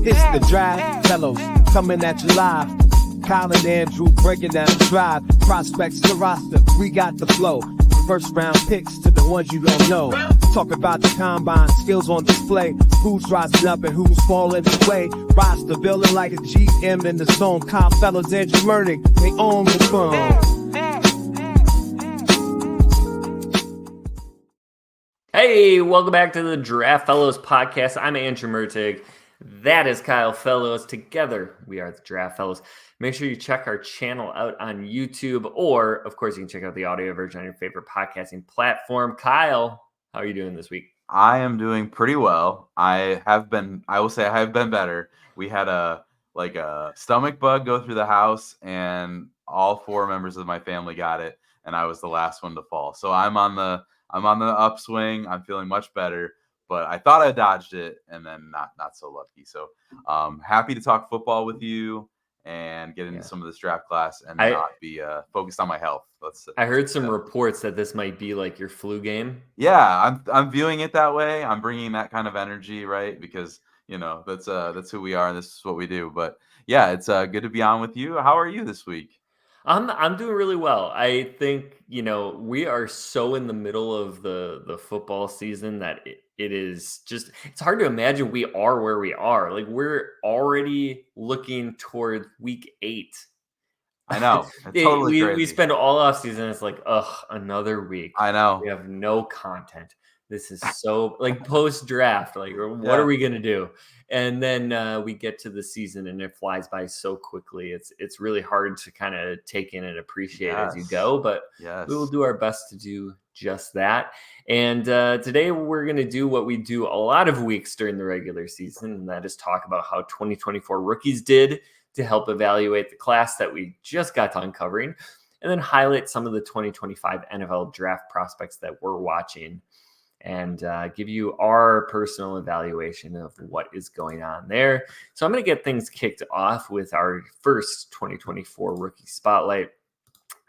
It's the Draft Fellows coming at you live. Kyle and Andrew breaking down the drive. Prospects to roster, we got the flow. First round picks to the ones you don't know. Talk about the combine, skills on display. Who's rising up and who's falling away. Roster building like a GM in the zone. Kyle, Fellows, Andrew Mertig, they own the phone. Hey, welcome back to the Draft Fellows podcast. I'm Andrew Mertig. That is Kyle Fellows. Together, we are the Draft Fellows. Make sure you check our channel out on YouTube, or, of course, you can check out the audio version on your favorite podcasting platform. Kyle, how are you doing this week? I am doing pretty well. I will say I have been better. We had a stomach bug go through the house, and all 4 members of my family got it, and I was the last one to fall. So I'm on the upswing. I'm feeling much better, but I thought I dodged it, and then not so lucky. So happy to talk football with you and get into some of this draft class and not be focused on my health. I heard some reports that this might be like your flu game. Yeah, I'm viewing it that way. I'm bringing that kind of energy, right? Because that's who we are and this is what we do. But yeah, it's good to be on with you. How are you this week? I'm doing really well. I think, we are so in the middle of the football season that it is just, it's hard to imagine we are where we are. Like, we're already looking toward week 8. I know. It's totally crazy. We spend all off season. It's like, another week. I know. We have no content. This is so like post draft. Like, what are we going to do? And then we get to the season and it flies by so quickly. It's really hard to kind of take in and appreciate as you go, but we will do our best to do just that. And today we're going to do what we do a lot of weeks during the regular season, and that is talk about how 2024 rookies did to help evaluate the class that we just got done covering, and then highlight some of the 2025 NFL draft prospects that we're watching, and give you our personal evaluation of what is going on there. So I'm going to get things kicked off with our first 2024 rookie spotlight,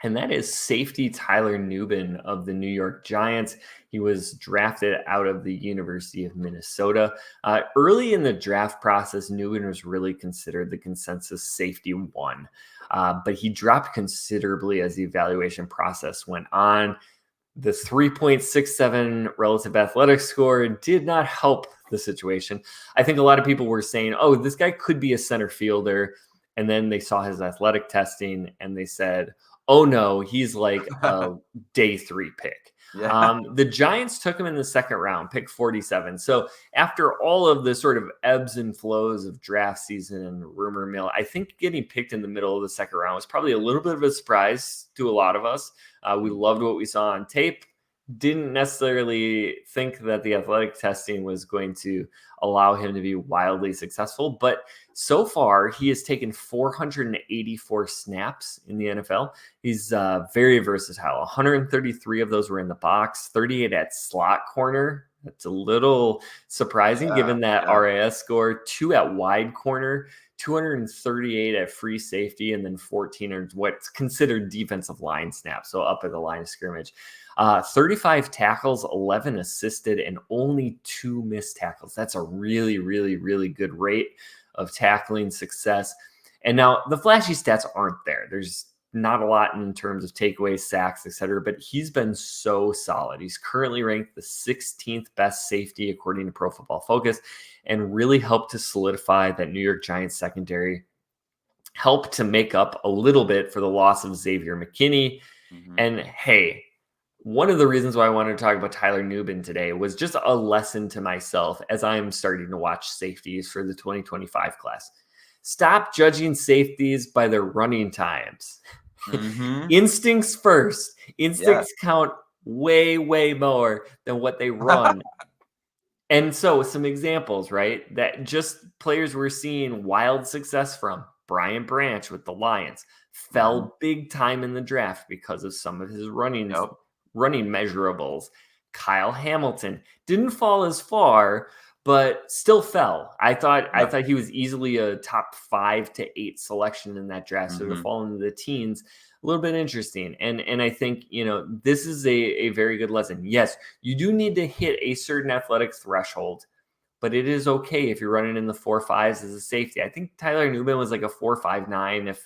and that is safety Tyler Nubin of the New York Giants. He was drafted out of the University of Minnesota. Early in the draft process, Nubin was really considered the consensus safety 1, but he dropped considerably as the evaluation process went on. The 3.67 relative athletic score did not help the situation. I think a lot of people were saying, oh, this guy could be a center fielder. And then they saw his athletic testing and they said, oh, no, he's like a day 3 pick. Yeah. The Giants took him in the second round, pick 47. So after all of the sort of ebbs and flows of draft season and rumor mill, I think getting picked in the middle of the second round was probably a little bit of a surprise to a lot of us. We loved what we saw on tape. Didn't necessarily think that the athletic testing was going to allow him to be wildly successful, but so far he has taken 484 snaps in the NFL. He's very versatile. 133 of those were in the box, 38 at slot corner. That's a little surprising given that RAS score, 2 at wide corner, 238 at free safety, and then 14 are what's considered defensive line snaps, so up at the line of scrimmage. 35 tackles, 11 assisted, and only 2 missed tackles. That's a really, really, really good rate of tackling success. And now the flashy stats aren't there. There's not a lot in terms of takeaways, sacks, etc., but he's been so solid. He's currently ranked the 16th best safety according to Pro Football Focus, and really helped to solidify that New York Giants secondary, helped to make up a little bit for the loss of Xavier McKinney. Mm-hmm. And hey, one of the reasons why I wanted to talk about Tyler Nubin today was just a lesson to myself as I'm starting to watch safeties for the 2025 class. Stop judging safeties by their running times. Mm-hmm. Instincts first. Instincts count way, way more than what they run. And so some examples, right? That just players we're seeing wild success from. Brian Branch with the Lions fell big time in the draft because of some of his running measurables. Kyle Hamilton didn't fall as far, but still fell. I thought he was easily a top 5 to 8 selection in that draft. So to fall into the teens, a little bit interesting. And I think, this is a very good lesson. Yes, you do need to hit a certain athletic threshold, but it is okay if you're running in the 4.5s as a safety. I think Tyler Nubin was like a 4.59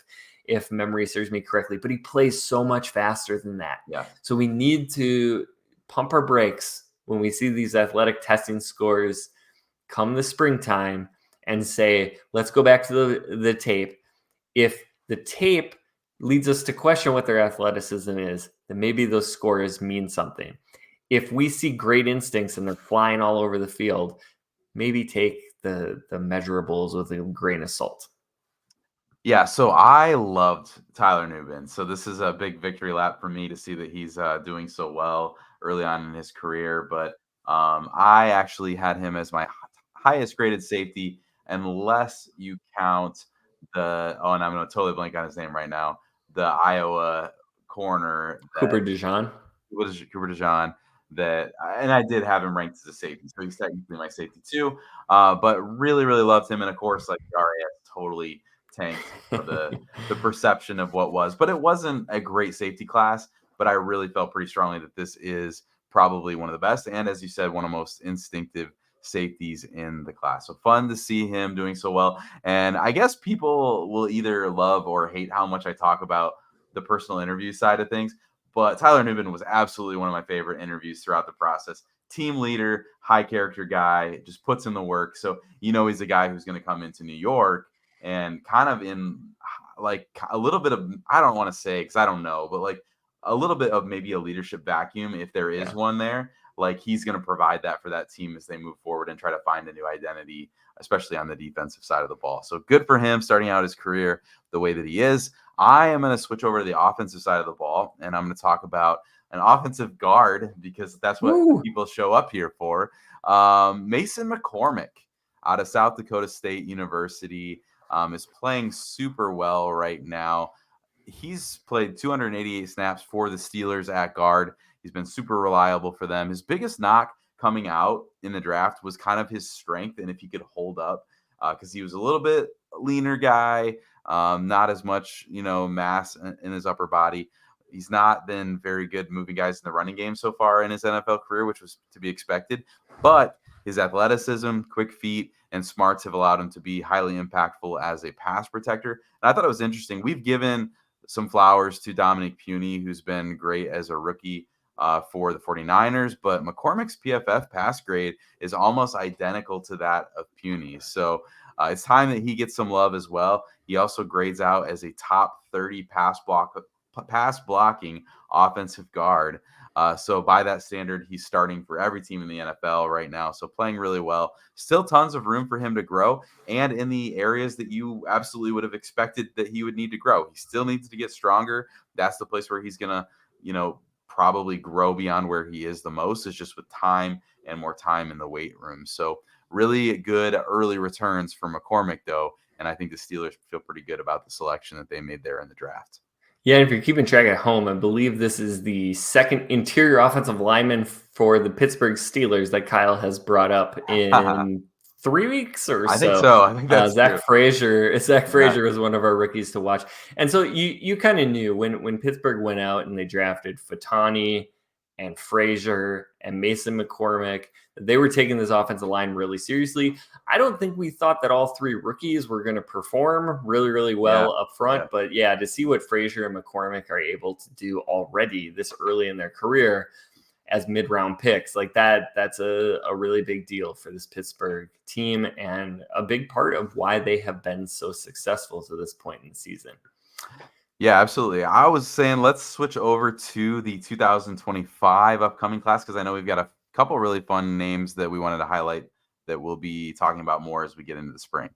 if memory serves me correctly, but he plays so much faster than that. Yeah. So we need to pump our brakes when we see these athletic testing scores come the springtime and say, let's go back to the tape. If the tape leads us to question what their athleticism is, then maybe those scores mean something. If we see great instincts and they're flying all over the field, maybe take the measurables with a grain of salt. Yeah, so I loved Tyler Nubin. So this is a big victory lap for me to see that he's doing so well early on in his career. But I actually had him as my highest graded safety, unless you count and I'm going to totally blank on his name right now, the Iowa corner. Cooper DeJean. What is Cooper DeJean? And I did have him ranked as a safety, so he's technically my safety too. But really, really loved him, and of course, like the RAS totally tanked the perception of what was. But it wasn't a great safety class. But I really felt pretty strongly that this is probably one of the best, and as you said, one of the most instinctive safeties in the class. So fun to see him doing so well. And I guess people will either love or hate how much I talk about the personal interview side of things. But Tyler Nubin was absolutely one of my favorite interviews throughout the process. Team leader, high character guy, just puts in the work. So, he's a guy who's going to come into New York and kind of in like a little bit of, I don't want to say, because I don't know, but like a little bit of maybe a leadership vacuum, if there is one there. Like he's going to provide that for that team as they move forward and try to find a new identity, especially on the defensive side of the ball. So good for him starting out his career the way that he is. I am going to switch over to the offensive side of the ball, and I'm going to talk about an offensive guard because that's what people show up here for. Mason McCormick out of South Dakota State University is playing super well right now. He's played 288 snaps for the Steelers at guard. He's been super reliable for them. His biggest knock coming out in the draft was kind of his strength and if he could hold up because he was a little bit leaner guy, not as much, mass in his upper body. He's not been very good moving guys in the running game so far in his NFL career, which was to be expected. But his athleticism, quick feet, and smarts have allowed him to be highly impactful as a pass protector. And I thought it was interesting. We've given some flowers to Dominic Puny, who's been great as a rookie for the 49ers, but McCormick's PFF pass grade is almost identical to that of Puny. So it's time that he gets some love as well. He also grades out as a top 30 pass blocking offensive guard. So by that standard, he's starting for every team in the NFL right now. So playing really well. Still tons of room for him to grow. And in the areas that you absolutely would have expected that he would need to grow. He still needs to get stronger. That's the place where he's going to, probably grow beyond where he is the most, is just with time and more time in the weight room. So really good early returns for McCormick, though. And I think the Steelers feel pretty good about the selection that they made there in the draft. Yeah, and if you're keeping track at home, I believe this is the second interior offensive lineman for the Pittsburgh Steelers that Kyle has brought up in 3 weeks or so. I think so. I think that's Zach Frazier. Zach Frazier was one of our rookies to watch. And so you kind of knew when Pittsburgh went out and they drafted Fatani and Frazier and Mason McCormick, they were taking this offensive line really seriously. I don't think we thought that all three rookies were going to perform really, really well up front. Yeah. But yeah, to see what Frazier and McCormick are able to do already this early in their career as mid-round picks, like that's a really big deal for this Pittsburgh team and a big part of why they have been so successful to this point in the season. Yeah, absolutely. I was saying let's switch over to the 2025 upcoming class because I know we've got a couple really fun names that we wanted to highlight that we'll be talking about more as we get into the spring.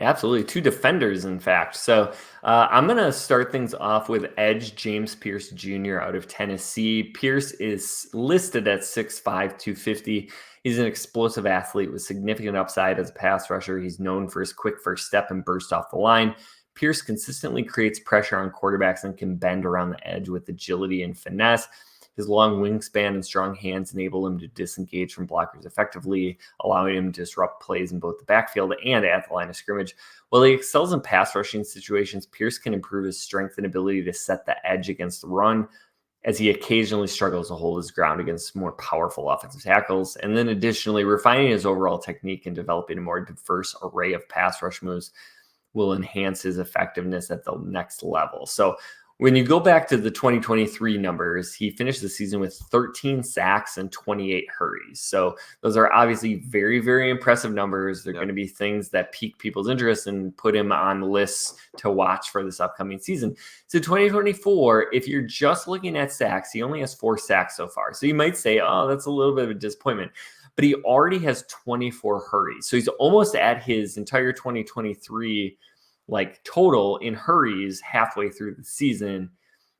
Absolutely. 2 defenders, in fact. So I'm going to start things off with edge James Pierce Jr. out of Tennessee. Pierce is listed at 6'5", 250. He's an explosive athlete with significant upside as a pass rusher. He's known for his quick first step and burst off the line. Pierce consistently creates pressure on quarterbacks and can bend around the edge with agility and finesse. His long wingspan and strong hands enable him to disengage from blockers effectively, allowing him to disrupt plays in both the backfield and at the line of scrimmage. While he excels in pass rushing situations, Pierce can improve his strength and ability to set the edge against the run. as he occasionally struggles to hold his ground against more powerful offensive tackles. And then additionally, refining his overall technique and developing a more diverse array of pass rush moves will enhance his effectiveness at the next level. So when you go back to the 2023 numbers, he finished the season with 13 sacks and 28 hurries. So those are obviously very, very impressive numbers. They're going to be things that pique people's interest and put him on lists to watch for this upcoming season. So 2024, if you're just looking at sacks, he only has 4 sacks so far. So you might say, oh, that's a little bit of a disappointment. But he already has 24 hurries. So he's almost at his entire 2023 total in hurries halfway through the season.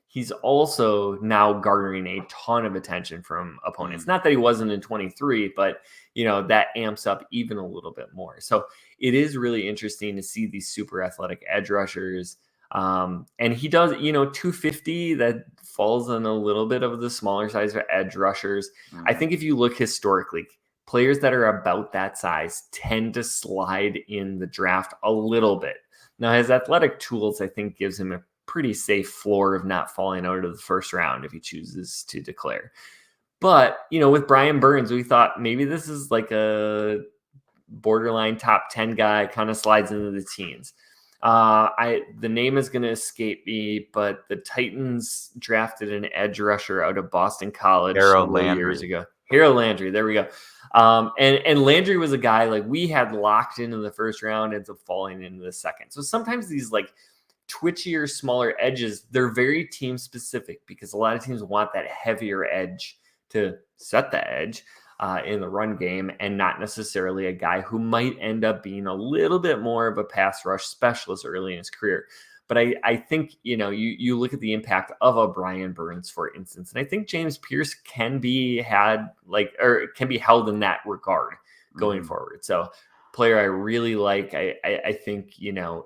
He's also now garnering a ton of attention from opponents. Not that he wasn't in 23, but that amps up even a little bit more. So it is really interesting to see these super athletic edge rushers. And he does, 250, that falls on a little bit of the smaller size of edge rushers. I think if you look historically, players that are about that size tend to slide in the draft a little bit. Now, his athletic tools, I think, gives him a pretty safe floor of not falling out of the first round if he chooses to declare. But, with Brian Burns, we thought maybe this is like a borderline top 10 guy, kind of slides into the teens. The name is going to escape me, but the Titans drafted an edge rusher out of Boston College years ago. Harold Landry. There we go. And Landry was a guy we had locked into the first round, ends up falling into the second. So sometimes these twitchier, smaller edges, they're very team specific because a lot of teams want that heavier edge to set the edge in the run game, and not necessarily a guy who might end up being a little bit more of a pass rush specialist early in his career. But I think, you look at the impact of a Brian Burns, for instance, and I think James Pierce can be held in that regard going forward. So player I really like. I think,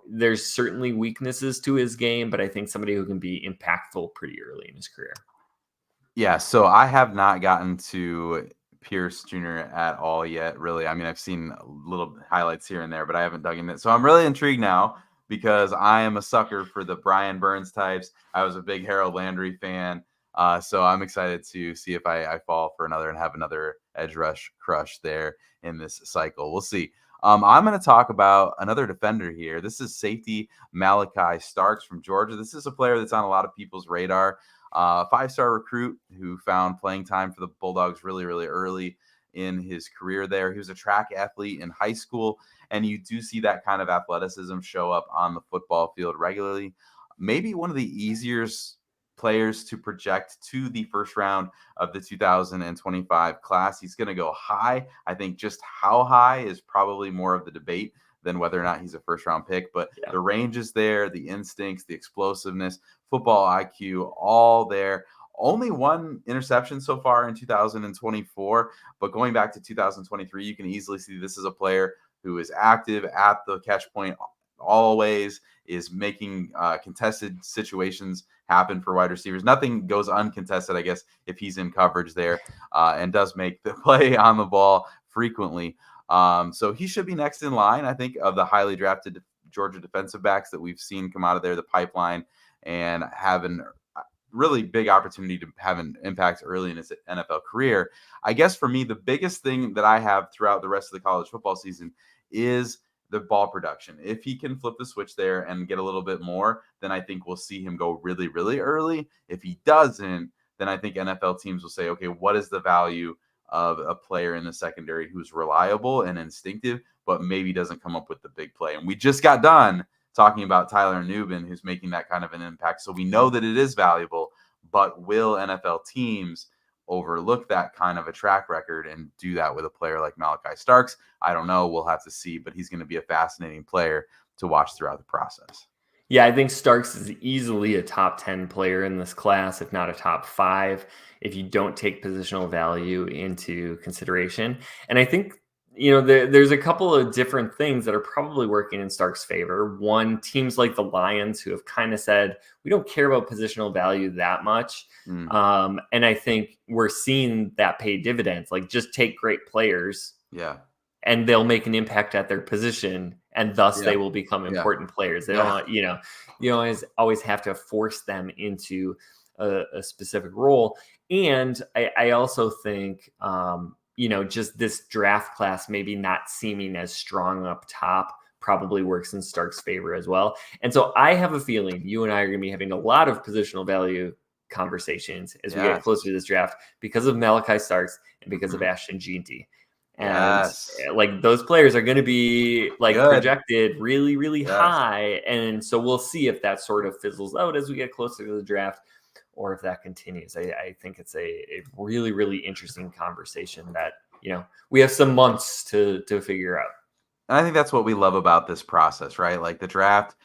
there's certainly weaknesses to his game, but I think somebody who can be impactful pretty early in his career. Yeah, so I have not gotten to Pierce Jr. at all yet, really. I mean, I've seen little highlights here and there, but I haven't dug in it. So I'm really intrigued now, because I am a sucker for the Brian Burns types. I was a big Harold Landry fan. So I'm excited to see if I fall for another and have another edge rush crush there in this cycle. We'll see. I'm going to talk about another defender here. This is safety Malaki Starks from Georgia. This is a player that's on a lot of people's radar. 5-star recruit who found playing time for the Bulldogs really, really early in his career there. He was a track athlete in high school, and you do see that kind of athleticism show up on the football field regularly. Maybe one of the easier players to project to the first round of the 2025 class. He's going to go high. I think just how high is probably more of the debate than whether or not he's a first round pick, but the range is there, the instincts, the explosiveness, football IQ, all there. Only one interception so far in 2024, but going back to 2023, you can easily see this is a player who is active at the catch point always, is making contested situations happen for wide receivers. Nothing goes uncontested, I guess, if he's in coverage there, and does make the play on the ball frequently. So he should be next in line, I think, of the highly drafted Georgia defensive backs that we've seen come out of there, the pipeline, and have a really big opportunity to have an impact early in his NFL career. I guess for me, the biggest thing that I have throughout the rest of the college football season is the ball production. If he can flip the switch there and get a little bit more, then I think we'll see him go really, really early. If he doesn't, then I think NFL teams will say, okay, what is the value of a player in the secondary who's reliable and instinctive, but maybe doesn't come up with the big play? And we just got done talking about Tyler Nubin, who's making that kind of an impact. So we know that it is valuable, but will NFL teams overlook that kind of a track record and do that with a player like Malaki Starks? I don't know. We'll have to see, but he's going to be a fascinating player to watch throughout the process. Yeah, I think Starks is easily a top 10 player in this class, if not a top 5, if you don't take positional value into consideration. And I think, there's a couple of different things that are probably working in Starks' favor. One, teams like the Lions, who have kind of said, we don't care about positional value that much. And I think we're seeing that pay dividends. Just take great players. Yeah. And they'll make an impact at their position, and thus they will become important players. They don't, you always have to force them into a specific role. And I also think, just this draft class maybe not seeming as strong up top probably works in Stark's favor as well. And so I have a feeling you and I are going to be having a lot of positional value conversations as we get closer to this draft because of Malaki Starks and because of Ashton Jeanty. And like those players are going to be like projected really, really high. And so we'll see if that sort of fizzles out as we get closer to the draft or if that continues. I think it's a really, really interesting conversation that, we have some months to figure out. And I think that's what we love about this process, right? Like the draft,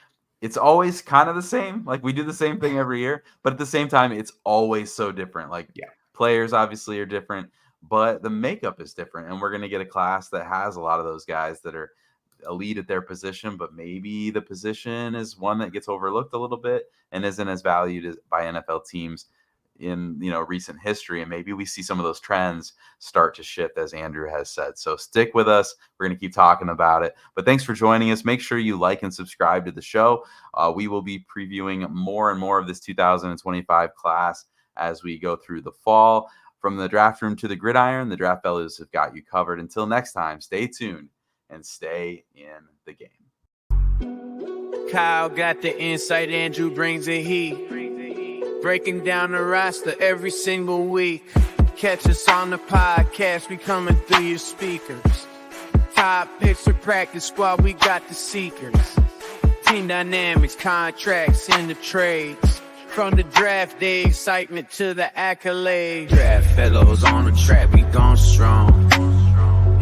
it's always kind of the same. Like we do the same thing every year, but at the same time, it's always so different. Like players obviously are different, but the makeup is different. And we're going to get a class that has a lot of those guys that are elite at their position, but maybe the position is one that gets overlooked a little bit and isn't as valued by NFL teams in recent history. And maybe we see some of those trends start to shift, as Andrew has said. So stick with us. We're going to keep talking about it. But thanks for joining us. Make sure you like and subscribe to the show. We will be previewing more and more of this 2025 class as we go through the fall. From the draft room to the gridiron, the Draft Fellows have got you covered. Until next time, stay tuned and stay in the game. Kyle got the insight, Andrew brings the heat. Breaking down the roster every single week. Catch us on the podcast, we coming through your speakers. Top picks for practice squad, we got the seekers. Team dynamics, contracts, and the trades. From the draft day excitement to the accolades. Draft Fellows on the track, we gone strong.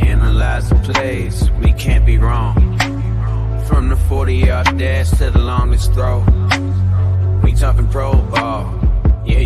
Analyze the plays, we can't be wrong. From the 40-yard dash to the longest throw. We talking pro ball, yeah,